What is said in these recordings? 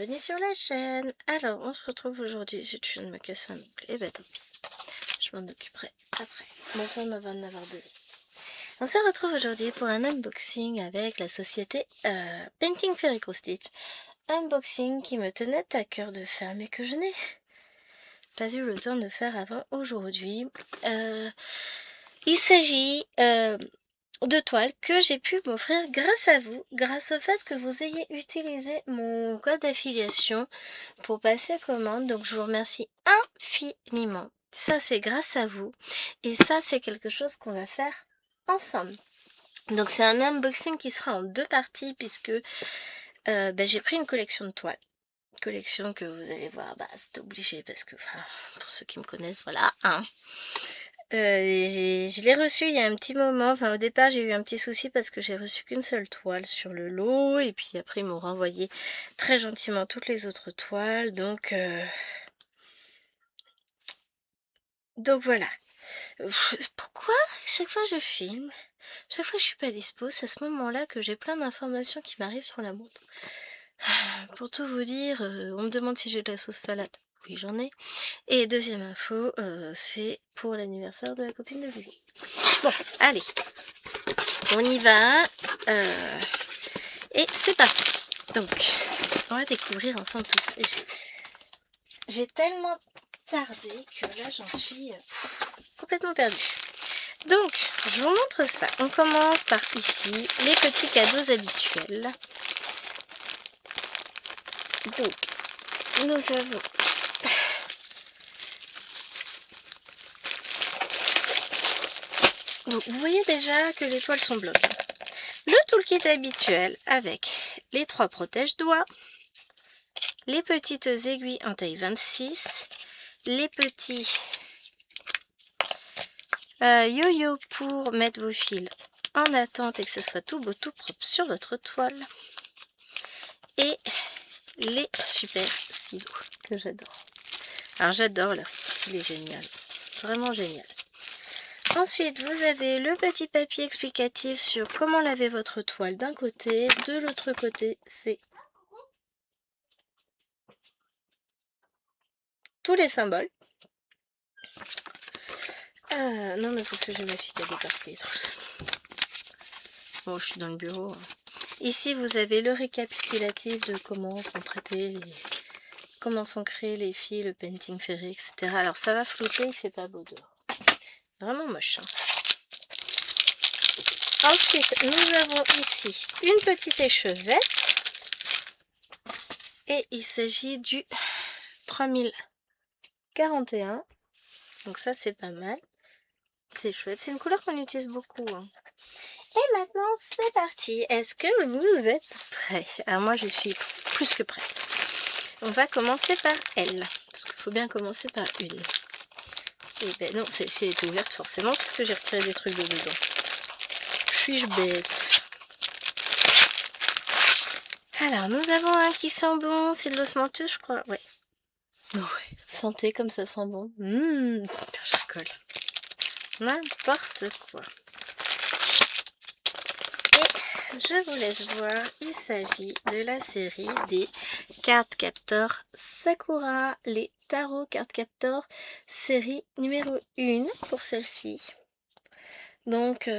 bienvenue sur la chaîne. Alors, on se retrouve aujourd'hui. Si tu viens de me casser un ongle, eh ben tant pis. Je m'en occuperai après. Bon, ça, on va en avoir besoin. On se retrouve aujourd'hui pour un unboxing avec la société Painting Fairy Stitch. Unboxing qui me tenait à cœur de faire, mais que je n'ai pas eu le temps de faire avant aujourd'hui. Il s'agit de toiles que j'ai pu m'offrir grâce à vous, grâce au fait que vous ayez utilisé mon code d'affiliation pour passer commande. Donc je vous remercie infiniment. Ça c'est grâce à vous et ça c'est quelque chose qu'on va faire ensemble. Donc c'est un unboxing qui sera en deux parties puisque j'ai pris une collection de toiles. Collection que vous allez voir, c'est obligé parce que pour ceux qui me connaissent, voilà, hein. Je l'ai reçu il y a un petit moment, au départ j'ai eu un petit souci parce que j'ai reçu qu'une seule toile sur le lot et puis après ils m'ont renvoyé très gentiment toutes les autres toiles, donc voilà. Pourquoi chaque fois je filme, chaque fois je suis pas dispo, c'est à ce moment-là que j'ai plein d'informations qui m'arrivent sur la montre. Pour tout vous dire, on me demande si j'ai de la sauce salade. Oui, j'en ai. Et deuxième info, c'est pour l'anniversaire de la copine de Lulu. Bon, allez, on y va. Et c'est parti. Donc, on va découvrir ensemble tout ça. J'ai tellement tardé que là, j'en suis complètement perdue. Donc, je vous montre ça. On commence par ici, les petits cadeaux habituels. Donc, nous avons donc, vous voyez déjà que les toiles sont bloquées. Le toolkit habituel avec les 3 protège-doigts, les petites aiguilles en taille 26, les petits yo-yo pour mettre vos fils en attente et que ce soit tout beau, tout propre sur votre toile, et les super ciseaux que j'adore. Alors j'adore leur kit, il est génial, vraiment génial. Ensuite, vous avez le petit papier explicatif sur comment laver votre toile d'un côté. De l'autre côté, c'est tous les symboles. Non, mais parce que j'ai ma fille qui a débarqué. Bon, je suis dans le bureau. Ici, vous avez le récapitulatif de comment sont traités, comment sont créés les fils, le painting fairy, etc. Alors, ça va flotter, il fait pas beau dehors. Vraiment moche. Hein. Ensuite, nous avons ici une petite échevette. Et il s'agit du 3041. Donc ça, c'est pas mal. C'est chouette. C'est une couleur qu'on utilise beaucoup. Hein. Et maintenant, c'est parti. Est-ce que vous êtes prêts? Alors moi, je suis plus que prête. On va commencer par elle. Parce qu'il faut bien commencer par une. Et ben non, celle-ci était ouverte forcément puisque j'ai retiré des trucs de dedans. Suis-je bête? Alors, nous avons un qui sent bon. C'est de l'osmanthus, je crois. Ouais. Oh ouais. Sentez comme ça sent bon. Putain, je rigole. N'importe quoi. Et je vous laisse voir, il s'agit de la série des Card Captor Sakura, les Tarot Card Captor série numéro 1 pour celle-ci. Donc,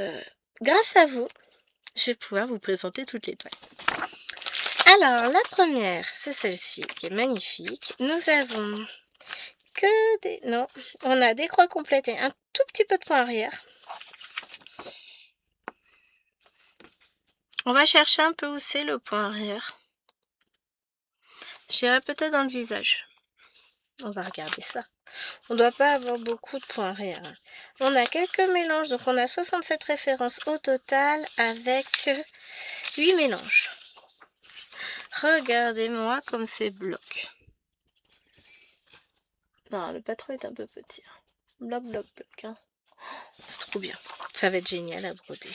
grâce à vous, je vais pouvoir vous présenter toutes les toiles. Alors, la première, c'est celle-ci qui est magnifique. Nous avons que des... Non, on a des croix complètes et un tout petit peu de point arrière. On va chercher un peu où c'est le point arrière. J'irai peut-être dans le visage. On va regarder ça. On ne doit pas avoir beaucoup de points arrière. On a quelques mélanges. Donc on a 67 références au total avec 8 mélanges. Regardez-moi comme c'est bloc. Non, le patron est un peu petit. Bloc, bloc, bloc. Hein. C'est trop bien. Ça va être génial à broder.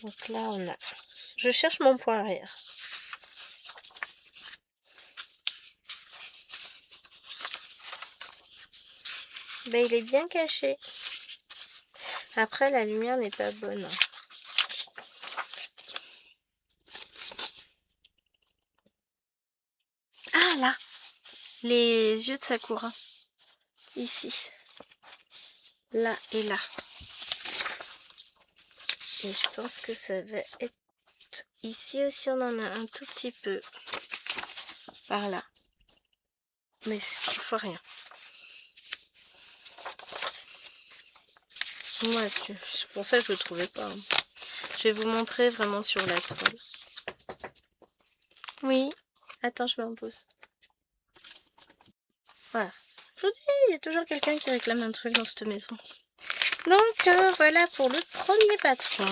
Donc là, on a... Je cherche mon point arrière. Ben, il est bien caché. Après, la lumière n'est pas bonne. les yeux de Sakura. Ici. Là et là. Et je pense que ça va être... Ici aussi, on en a un tout petit peu. Par là. Mais il faut rien. Moi, c'est pour ça que je ne le trouvais pas. Hein. Je vais vous montrer vraiment sur la toile. Oui. Attends, je mets en pause. Voilà. Je vous dis, il y a toujours quelqu'un qui réclame un truc dans cette maison. Donc, voilà pour le premier patron.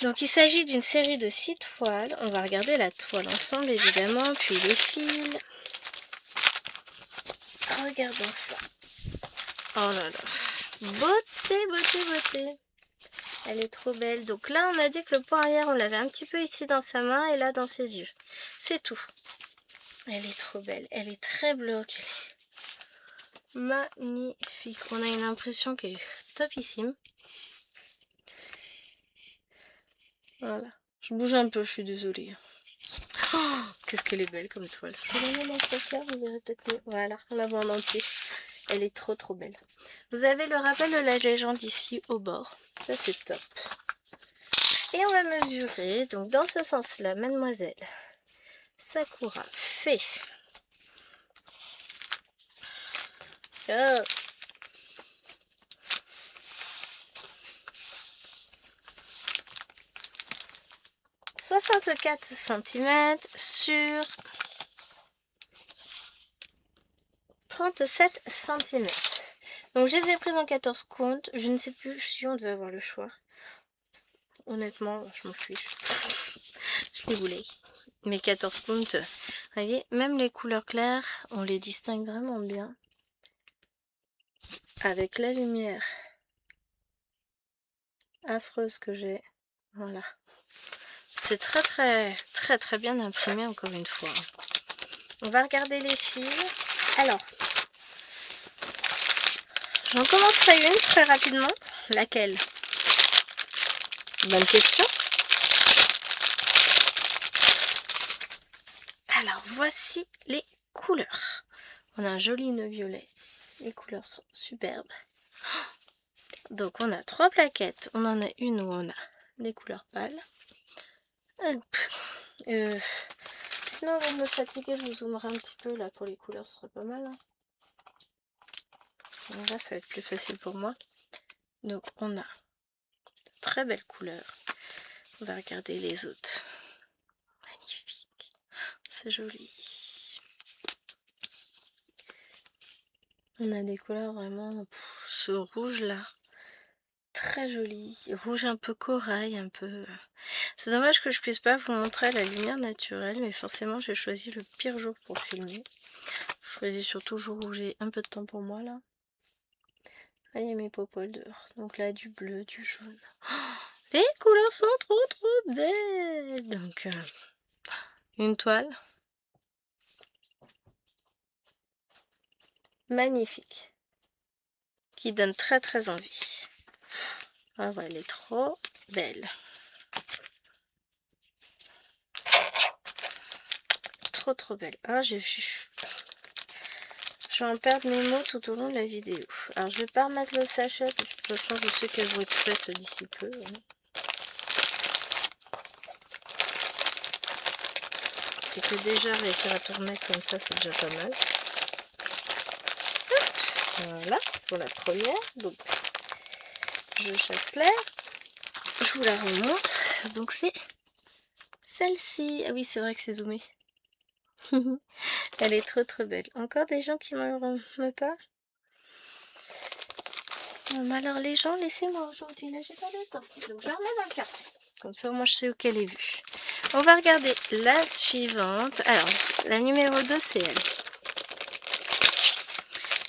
Donc, il s'agit d'une série de 6 toiles. On va regarder la toile ensemble, évidemment, puis les fils. Regardons ça. Oh là là. Beauté, beauté, beauté. Elle est trop belle. Donc là, on a dit que le point arrière, on l'avait un petit peu ici dans sa main et là dans ses yeux. C'est tout. Elle est trop belle. Elle est très bloque. Elle est magnifique. On a une impression qui est topissime. Voilà. Je bouge un peu, je suis désolée. Oh, qu'est-ce qu'elle est belle comme toile. Je vais la mettre dans ce sens-là, vous verrez peut-être mieux. Voilà, on la voit en entier. Elle est trop trop belle. Vous avez le rappel de la légende ici au bord. Ça c'est top. Et on va mesurer. Donc dans ce sens-là, mademoiselle Sakura fait... Oh. 64 cm sur 37 cm. Donc je les ai prises en 14 comptes. Je ne sais plus si on devait avoir le choix. Honnêtement, je m'en fiche. Je les voulais. Mais 14 comptes, vous voyez, même les couleurs claires, on les distingue vraiment bien. Avec la lumière affreuse que j'ai. Voilà. C'est très très très très bien imprimé encore une fois. On va regarder les fils. Alors, j'en commencerai une très rapidement. Laquelle? Bonne question. Alors, voici les couleurs. On a un joli nœud violet. Les couleurs sont superbes. Donc, on a 3 plaquettes. On en a une où on a des couleurs pâles. Sinon, avant de me fatiguer, je vous zoomerai un petit peu là pour les couleurs, ce serait pas mal. Hein. Là, ça va être plus facile pour moi. Donc, on a de très belles couleurs. On va regarder les autres. Magnifique. C'est joli. On a des couleurs vraiment... ce rouge là. Très joli. Rouge un peu corail, un peu... C'est dommage que je puisse pas vous montrer à la lumière naturelle, mais forcément j'ai choisi le pire jour pour filmer. Je choisis surtout le jour où j'ai un peu de temps pour moi là. Ah, il y a mes popoles dehors. Donc là, du bleu, du jaune. Oh, les couleurs sont trop trop belles. Donc, une toile. Magnifique. Qui donne très très envie. Ah ouais, elle est trop belle. Trop trop belle. Ah, j'ai vu. Je vais en perdre mes mots tout au long de la vidéo. Alors, je vais pas remettre le sachet. De toute façon, je sais qu'elles vont être faites d'ici peu. Hein. Et que déjà réussir à tout remettre comme ça, c'est déjà pas mal. Hop, voilà, pour la première. Donc, je chasse l'air. Je vous la remontre. Donc, c'est celle-ci. Ah oui, c'est vrai que c'est zoomé. Elle est trop trop belle. Encore des gens qui me parlent. Mais alors les gens, laissez-moi aujourd'hui, là j'ai pas le temps. Donc je la remets dans le carton. Comme ça au moins je sais où qu'elle est vue. On va regarder la suivante. Alors la numéro 2 c'est elle.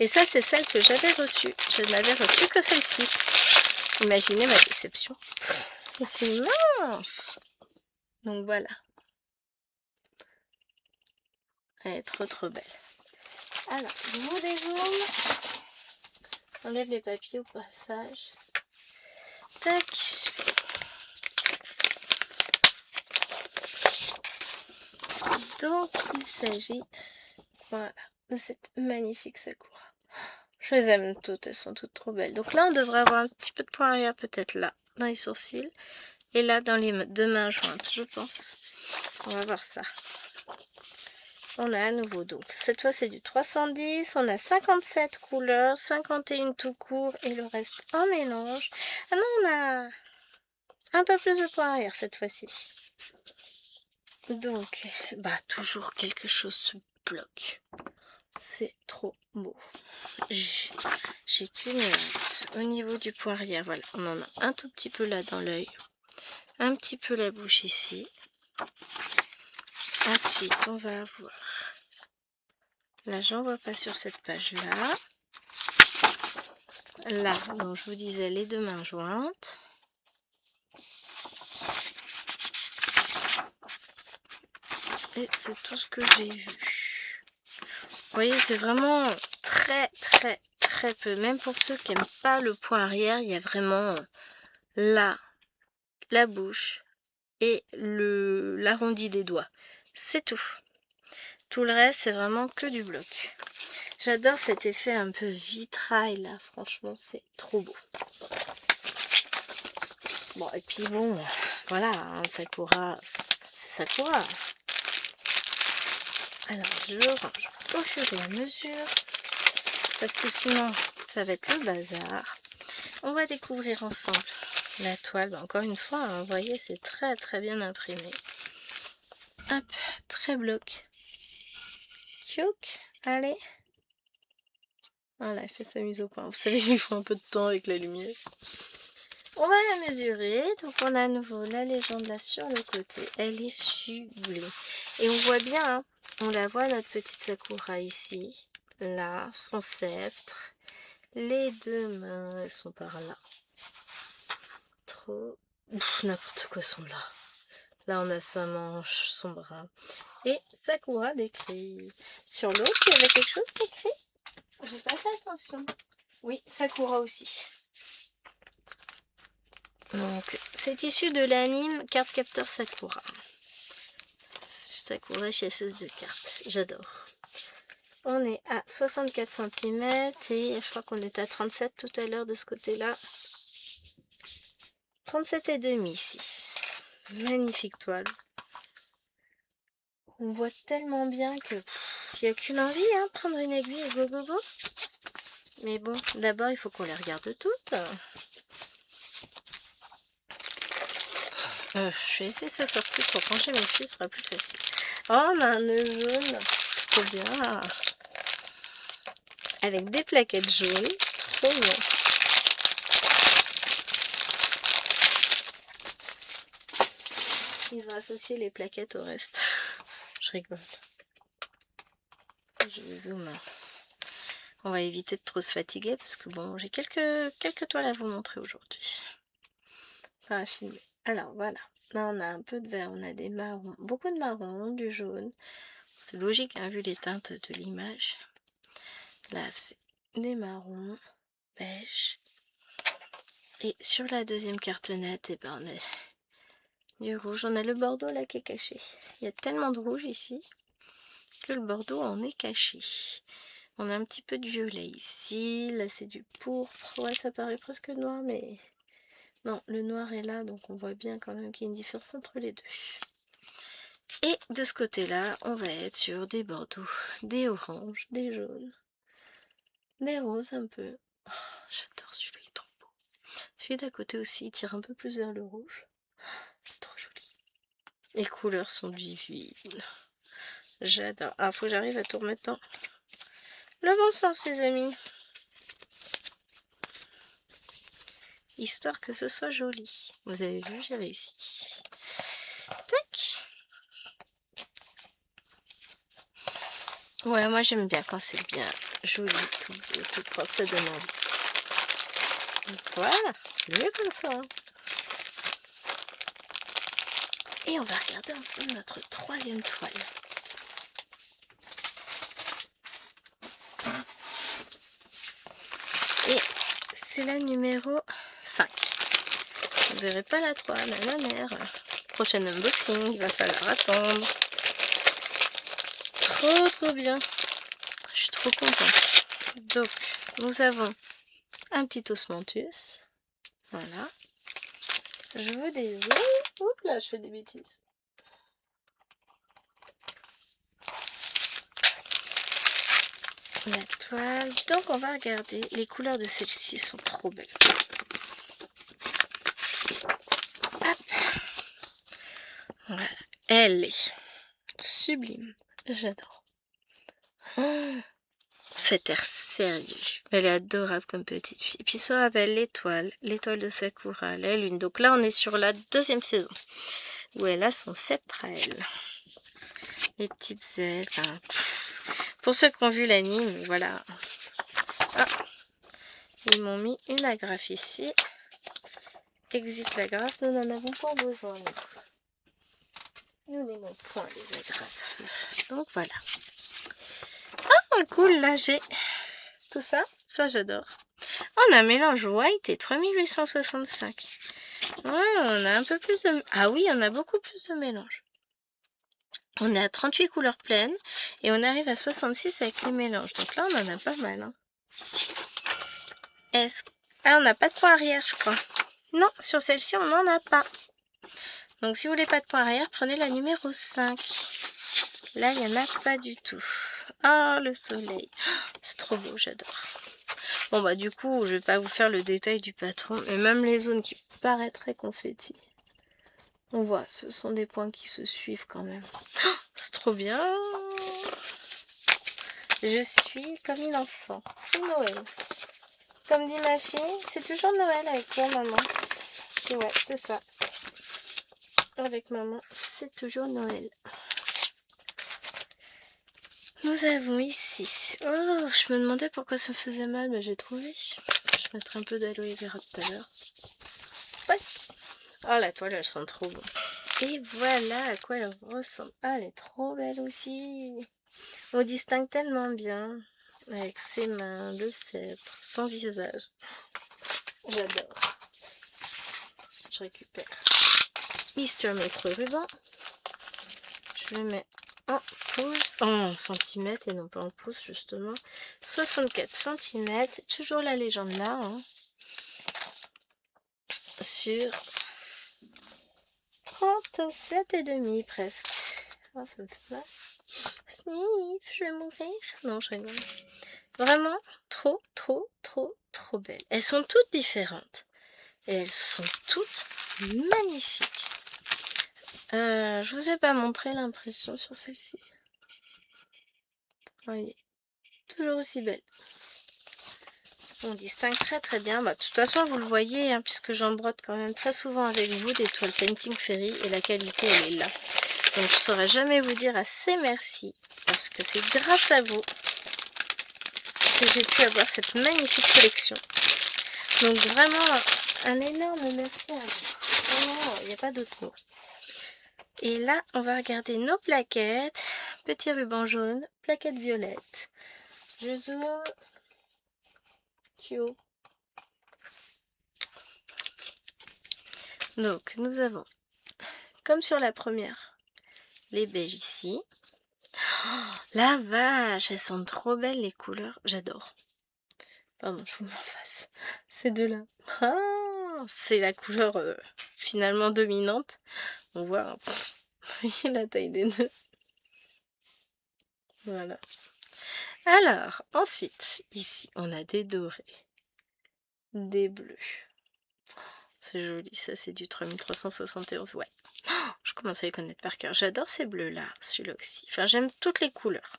Et ça c'est celle que j'avais reçue. Je n'avais reçue que celle-ci. Imaginez ma déception. C'est mince. Donc voilà. Elle est trop trop belle. Alors, je vous dézoome. Enlève les papiers au passage. Tac. Donc il s'agit, voilà, de cette magnifique Sakura. Je les aime toutes, elles sont toutes trop belles. Donc là on devrait avoir un petit peu de point arrière peut-être là, dans les sourcils. Et là dans les deux mains jointes, je pense. On va voir ça. On a à nouveau, donc cette fois c'est du 310, on a 57 couleurs, 51 tout court et le reste en mélange. Ah non, on a un peu plus de points arrière cette fois-ci. Donc, bah toujours quelque chose se bloque. C'est trop beau. J'ai qu'une hâte. Au niveau du point arrière, voilà, on en a un tout petit peu là dans l'œil, un petit peu la bouche ici. Ensuite, on va avoir, là j'en vois pas sur cette page-là. Là, donc je vous disais les deux mains jointes. Et c'est tout ce que j'ai vu. Vous voyez, c'est vraiment très peu. Même pour ceux qui n'aiment pas le point arrière, il y a vraiment là, la bouche et l'arrondi des doigts. C'est tout. Tout le reste, c'est vraiment que du bloc. J'adore cet effet un peu vitrail là. Franchement, c'est trop beau. Bon, et puis bon, voilà, hein, Sakura, c'est Sakura. Alors, je range au fur et à mesure, parce que sinon, ça va être le bazar. On va découvrir ensemble la toile. Encore une fois, hein, vous voyez, c'est très bien imprimé. Hop, très bloc. Tchouk, allez. Voilà, elle fait sa mise au point. Vous savez, il faut un peu de temps avec la lumière. On va la mesurer. Donc, on a à nouveau la légende là sur le côté. Elle est sublime. Et on voit bien, hein, on la voit, notre petite Sakura ici. Là, son sceptre. Les deux mains, elles sont par là. Trop... n'importe quoi sont là. Là, on a sa manche, son bras. Et Sakura décrit. Sur l'autre, il y avait quelque chose d'écrit. J'ai pas fait attention. Oui, Sakura aussi. Donc, c'est issu de l'anime Card Captor Sakura. Sakura, chasseuse de cartes. J'adore. On est à 64 cm et je crois qu'on était à 37 tout à l'heure de ce côté-là. 37,5 ici. Magnifique toile. On voit tellement bien que il n'y a qu'une envie, hein, prendre une aiguille et go go go. Mais bon, d'abord il faut qu'on les regarde toutes. Je vais essayer sa sortie pour ranger mes fils, ce sera plus facile. Oh, on a un nœud jaune, trop bien. Avec des plaquettes jaunes, trop bien. Ils ont associé les plaquettes au reste. Je rigole. Je zoome. On va éviter de trop se fatiguer parce que bon, j'ai quelques toiles à vous montrer aujourd'hui. Enfin, à filmer. Alors voilà. Là, on a un peu de vert, on a des marrons, beaucoup de marrons, du jaune. C'est logique, hein, vu les teintes de l'image. Là, c'est des marrons, beige. Et sur la deuxième cartonnette, eh ben, on a du rouge. On a le bordeaux là qui est caché. Il y a tellement de rouge ici que le bordeaux en est caché. On a un petit peu de violet ici. Là, c'est du pourpre. Ouais, ça paraît presque noir, mais non, le noir est là, donc on voit bien quand même qu'il y a une différence entre les deux. Et de ce côté-là, on va être sur des bordeaux, des oranges, des jaunes, des roses un peu. Oh, j'adore celui-là, il est trop beau. Celui d'à côté aussi, il tire un peu plus vers le rouge. C'est trop joli. Les couleurs sont divines. J'adore. Ah, faut que j'arrive à tout remettre dans le bon sens, les amis. Histoire que ce soit joli. Vous avez vu, j'ai réussi. Tac. Ouais, moi j'aime bien quand c'est bien joli, tout propre, ça donne envie. Voilà, c'est mieux comme ça. Hein. Et on va regarder ensemble notre troisième toile. Et c'est la numéro 5. Vous ne verrez pas la toile à la mer. Prochain unboxing, il va falloir attendre. trop bien. Je suis trop contente. Donc, nous avons un petit osmanthus. Voilà. Je veux des œufs. Oups là, je fais des bêtises. La toile. Donc, on va regarder. Les couleurs de celle-ci sont trop belles. Hop. Voilà. Elle est sublime. J'adore. Oh, cet air sérieux. Elle est adorable comme petite fille. Et puis ça rappelle l'étoile de Sakura, la lune. Donc là, on est sur la deuxième saison, où elle a son sceptre à elle. Les petites ailes. Enfin, pour ceux qui ont vu l'anime, voilà. Ah, ils m'ont mis une agrafe ici. Exit l'agrafe, nous n'en avons pas besoin. Nous n'aimons point les agrafes. Donc voilà. Ah, cool, là j'ai tout ça. Ça, j'adore. On a un mélange white et 3865. Ouais, on a un peu plus de... Ah oui, on a beaucoup plus de mélange. On est à 38 couleurs pleines et on arrive à 66 avec les mélanges. Donc là, on en a pas mal. Hein. Ah, on n'a pas de point arrière, je crois. Non, sur celle-ci, on n'en a pas. Donc si vous voulez pas de point arrière, prenez la numéro 5. Là, il n'y en a pas du tout. Oh, le soleil. C'est trop beau, j'adore. Bon, bah du coup, je vais pas vous faire le détail du patron. Mais même les zones qui paraîtraient confetti. On voit, ce sont des points qui se suivent quand même. Oh, c'est trop bien. Je suis comme une enfant. C'est Noël. Comme dit ma fille, c'est toujours Noël avec toi, maman. Et ouais, c'est ça. Avec maman, c'est toujours Noël. Nous avons ici... Oh, je me demandais pourquoi ça faisait mal, mais j'ai trouvé. Je mettrai un peu d'aloe vera tout à l'heure. Ouais. Oh, la toile, elle sent trop bon. Et voilà à quoi elle ressemble. Ah, elle est trop belle aussi. On distingue tellement bien. Avec ses mains, le sceptre, son visage. J'adore. Je récupère. Histoire mettre ruban. Je le mets en pouces, en centimètres et non pas en pouces justement. 64 cm. Toujours la légende là. Hein. Sur 37,5 presque. Oh, ça me fait mal. Sniff, je vais mourir. Non, je rigole. Vraiment trop belles. Elles sont toutes différentes. Et elles sont toutes magnifiques. Je vous ai pas montré l'impression sur celle-ci. Voyez, toujours aussi belle. On distingue très bien. Bah, de toute façon, vous le voyez, hein, puisque j'en brode quand même très souvent avec vous des toiles Painting Fairy et la qualité, elle est là. Donc, je ne saurais jamais vous dire assez merci, parce que c'est grâce à vous que j'ai pu avoir cette magnifique collection. Donc, vraiment, un énorme merci à vous. Vraiment, il n'y a pas d'autre mot. Et là, on va regarder nos plaquettes. Petit ruban jaune, plaquette violette. Je zoome. Kyo. Donc, nous avons, comme sur la première, les beiges ici. Oh, la vache, elles sont trop belles les couleurs. J'adore. Pardon, je vous mets en face. Ces deux-là. Ah, c'est la couleur finalement dominante. On voit la taille des nœuds. Voilà. Alors, ensuite, ici, on a des dorés, des bleus. C'est joli, ça c'est du 3371, ouais. Oh, je commence à les connaître par cœur. J'adore ces bleus-là, celui-là aussi. Enfin, j'aime toutes les couleurs.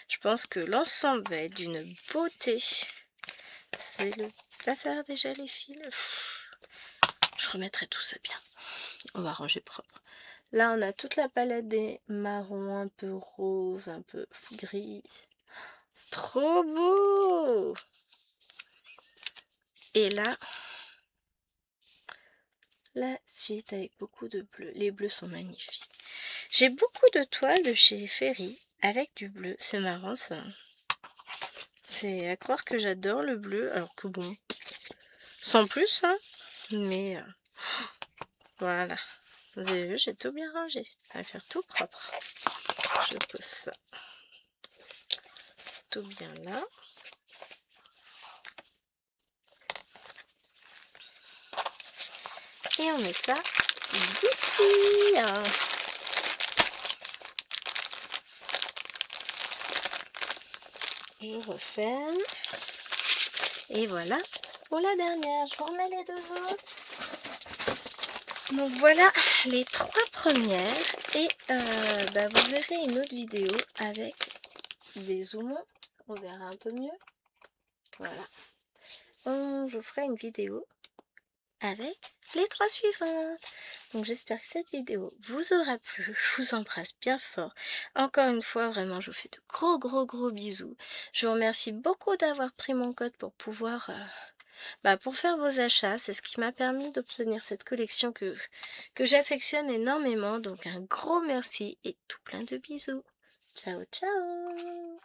Je pense que l'ensemble va être d'une beauté. C'est le bazar déjà, les fils. Je remettrai tout ça bien. On va ranger propre. Là, on a toute la palette des marrons, un peu rose, un peu gris. C'est trop beau! Et là, la suite avec beaucoup de bleu. Les bleus sont magnifiques. J'ai beaucoup de toiles de chez Ferry avec du bleu. C'est marrant ça. C'est à croire que j'adore le bleu, alors que bon, sans plus, hein. Mais voilà. Vous avez vu, j'ai tout bien rangé. On va faire tout propre. Je pose ça. plutôt bien là. Et on met ça ici. Je referme. Et voilà pour la dernière. Je vous remets les deux autres. Donc voilà les trois premières. Et vous verrez une autre vidéo avec des zoomons. On verra un peu mieux. Voilà. Je vous ferai une vidéo avec les trois suivantes. Donc j'espère que cette vidéo vous aura plu. Je vous embrasse bien fort. Encore une fois, vraiment, je vous fais de gros bisous. Je vous remercie beaucoup d'avoir pris mon code pour pouvoir... pour faire vos achats. C'est ce qui m'a permis d'obtenir cette collection que j'affectionne énormément. Donc un gros merci et tout plein de bisous. Ciao, ciao!